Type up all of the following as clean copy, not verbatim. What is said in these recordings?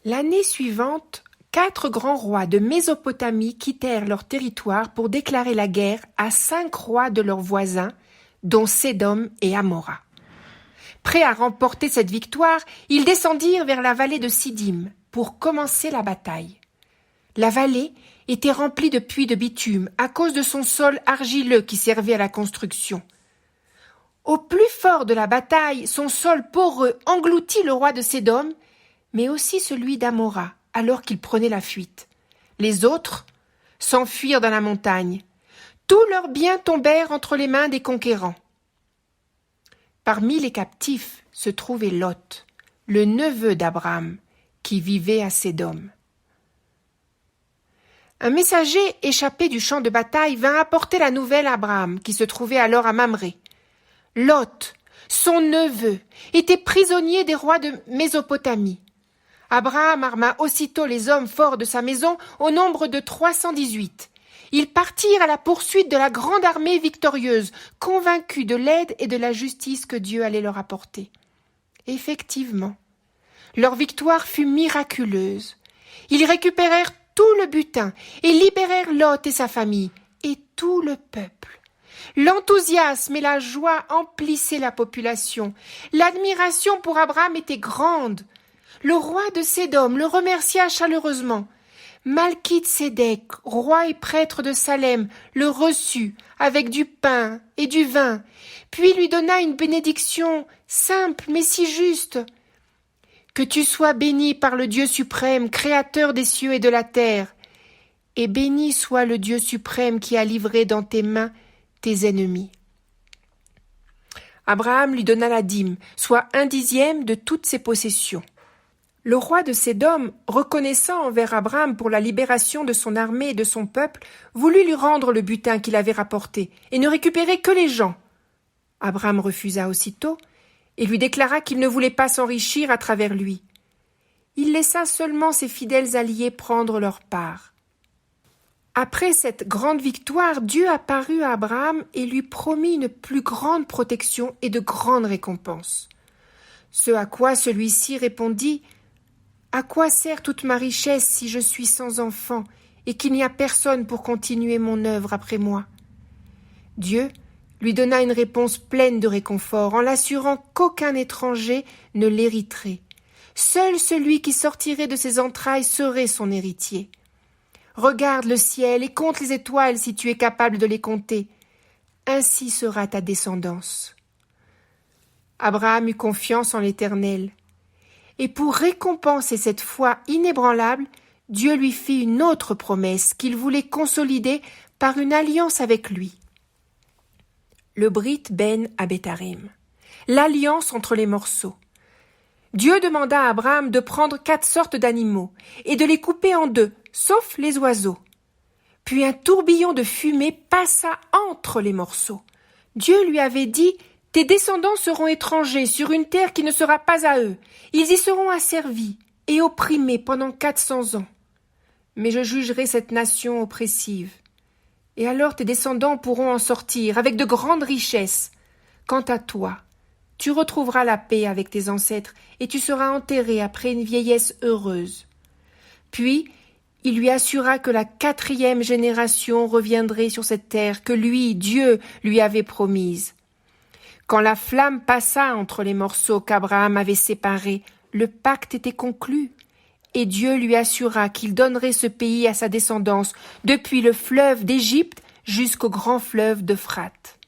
L'année suivante, 4 grands rois de Mésopotamie quittèrent leur territoire pour déclarer la guerre à 5 rois de leurs voisins, dont Sédom et Amora. Prêts à remporter cette victoire, ils descendirent vers la vallée de Siddim pour commencer la bataille. La vallée était remplie de puits de bitume à cause de son sol argileux qui servait à la construction. Au plus fort de la bataille, son sol poreux engloutit le roi de Sédom, mais aussi celui d'Amora, alors qu'il prenait la fuite. Les autres s'enfuirent dans la montagne. Tous leurs biens tombèrent entre les mains des conquérants. Parmi les captifs se trouvait Lot, le neveu d'Abraham, qui vivait à Sédom. Un messager échappé du champ de bataille vint apporter la nouvelle à Abraham, qui se trouvait alors à Mamré. Lot, son neveu, était prisonnier des rois de Mésopotamie. Abraham arma aussitôt les hommes forts de sa maison au nombre de 318. Ils partirent à la poursuite de la grande armée victorieuse, convaincus de l'aide et de la justice que Dieu allait leur apporter. Effectivement, leur victoire fut miraculeuse. Ils récupérèrent tout le butin et libérèrent Lot et sa famille, et tout le peuple. L'enthousiasme et la joie emplissaient la population. L'admiration pour Abraham était grande. Le roi de Sédom le remercia chaleureusement. Malkitsédek, roi et prêtre de Salem, le reçut avec du pain et du vin, puis lui donna une bénédiction simple mais si juste. Que tu sois béni par le Dieu suprême, créateur des cieux et de la terre, et béni soit le Dieu suprême qui a livré dans tes mains tes ennemis. Abraham lui donna la dîme, soit 1/10 de toutes ses possessions. Le roi de Sédom, reconnaissant envers Abraham pour la libération de son armée et de son peuple, voulut lui rendre le butin qu'il avait rapporté et ne récupérer que les gens. Abraham refusa aussitôt et lui déclara qu'il ne voulait pas s'enrichir à travers lui. Il laissa seulement ses fidèles alliés prendre leur part. Après cette grande victoire, Dieu apparut à Abraham et lui promit une plus grande protection et de grandes récompenses. Ce à quoi celui-ci répondit: « À quoi sert toute ma richesse si je suis sans enfant et qu'il n'y a personne pour continuer mon œuvre après moi ?» Dieu lui donna une réponse pleine de réconfort en l'assurant qu'aucun étranger ne l'hériterait. Seul celui qui sortirait de ses entrailles serait son héritier. Regarde le ciel et compte les étoiles si tu es capable de les compter. Ainsi sera ta descendance. Abraham eut confiance en l'Éternel. Et pour récompenser cette foi inébranlable, Dieu lui fit une autre promesse qu'il voulait consolider par une alliance avec lui. Le Brit Ben Abetarim, l'alliance entre les morceaux. Dieu demanda à Abraham de prendre 4 sortes d'animaux et de les couper en 2, sauf les oiseaux. Puis un tourbillon de fumée passa entre les morceaux. Dieu lui avait dit: « Tes descendants seront étrangers sur une terre qui ne sera pas à eux. Ils y seront asservis et opprimés pendant 400 ans. Mais je jugerai cette nation oppressive. Et alors tes descendants pourront en sortir avec de grandes richesses. Quant à toi, tu retrouveras la paix avec tes ancêtres et tu seras enterré après une vieillesse heureuse. » Puis il lui assura que la 4e génération reviendrait sur cette terre que lui, Dieu, lui avait promise. Quand la flamme passa entre les morceaux qu'Abraham avait séparés, le pacte était conclu, et Dieu lui assura qu'il donnerait ce pays à sa descendance, depuis le fleuve d'Égypte jusqu'au grand fleuve d'Euphrate.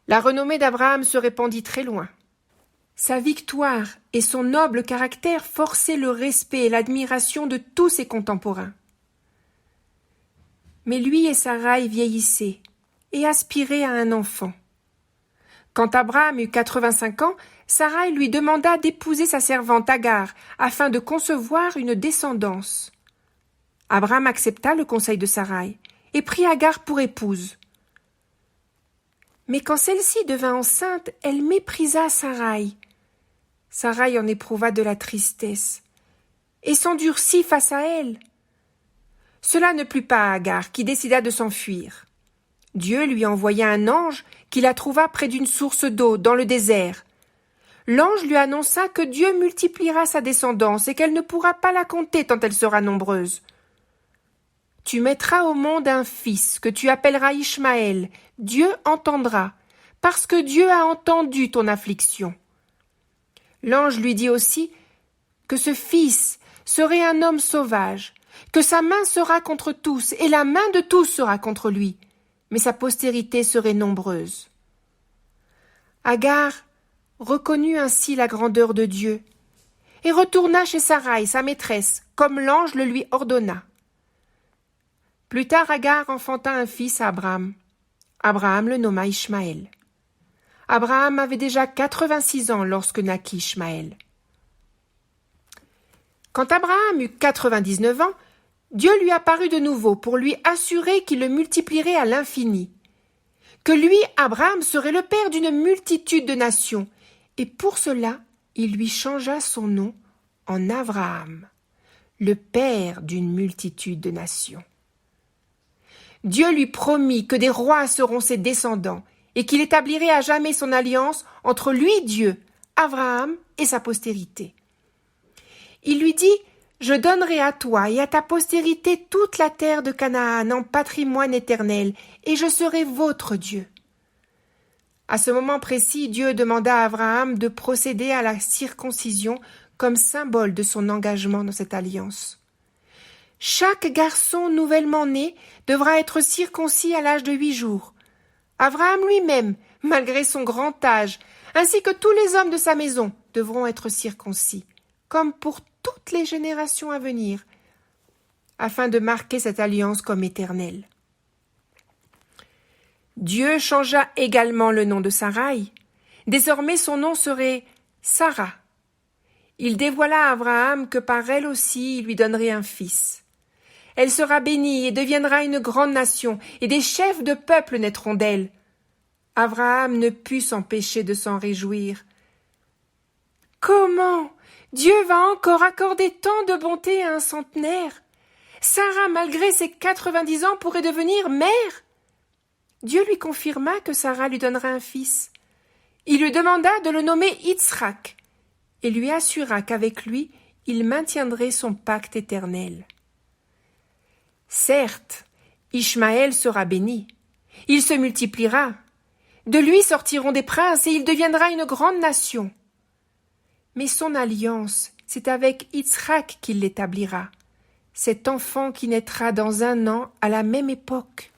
La renommée d'Abraham se répandit très loin. Sa victoire et son noble caractère forçaient le respect et l'admiration de tous ses contemporains. Mais lui et Saraï vieillissaient et aspiraient à un enfant. Quand Abraham eut 85 ans, Saraï lui demanda d'épouser sa servante Agar afin de concevoir une descendance. Abraham accepta le conseil de Saraï et prit Agar pour épouse. Mais quand celle-ci devint enceinte, elle méprisa Saraï. Saraï en éprouva de la tristesse et s'endurcit face à elle. Cela ne plut pas à Agar, qui décida de s'enfuir. Dieu lui envoya un ange qui la trouva près d'une source d'eau dans le désert. l'ange lui annonça que Dieu multipliera sa descendance et qu'elle ne pourra pas la compter tant elle sera nombreuse. « Tu mettras au monde un fils que tu appelleras Ishmaël. Dieu entendra, parce que Dieu a entendu ton affliction. » L'ange lui dit aussi que ce fils serait un homme sauvage, que sa main sera contre tous et la main de tous sera contre lui, mais sa postérité serait nombreuse. Agar reconnut ainsi la grandeur de Dieu et retourna chez Saraï, sa maîtresse, comme l'ange le lui ordonna. Plus tard, Agar enfanta un fils à Abraham. Abraham le nomma Ishmaël. Abraham avait déjà 86 ans lorsque naquit Ishmaël. Quand Abraham eut 99 ans, Dieu lui apparut de nouveau pour lui assurer qu'il le multiplierait à l'infini, que lui, Abraham, serait le père d'une multitude de nations, et pour cela, il lui changea son nom en Abraham, le père d'une multitude de nations. Dieu lui promit que des rois seront ses descendants et qu'il établirait à jamais son alliance entre lui, Dieu, Abraham et sa postérité. Il lui dit « Je donnerai à toi et à ta postérité toute la terre de Canaan en patrimoine éternel, et je serai votre Dieu. » À ce moment précis, Dieu demanda à Abraham de procéder à la circoncision comme symbole de son engagement dans cette alliance. Chaque garçon nouvellement né devra être circoncis à l'âge de 8 jours. Abraham lui-même, malgré son grand âge, ainsi que tous les hommes de sa maison, devront être circoncis, comme pour toutes les générations à venir, afin de marquer cette alliance comme éternelle. Dieu changea également le nom de Saraï. Désormais son nom serait Sarah. Il dévoila à Abraham que par elle aussi il lui donnerait un fils. Elle sera bénie et deviendra une grande nation, et des chefs de peuple naîtront d'elle. Abraham ne put s'empêcher de s'en réjouir. Comment Dieu va encore accorder tant de bonté à un centenaire? Sarah, malgré ses 90 ans, pourrait devenir mère. Dieu lui confirma que Sarah lui donnerait un fils. Il lui demanda de le nommer Yitzhak et lui assura qu'avec lui, il maintiendrait son pacte éternel. Certes, Ishmaël sera béni. Il se multipliera. De lui sortiront des princes et il deviendra une grande nation. Mais son alliance, c'est avec Yitzhak qu'il l'établira, cet enfant qui naîtra dans 1 an à la même époque.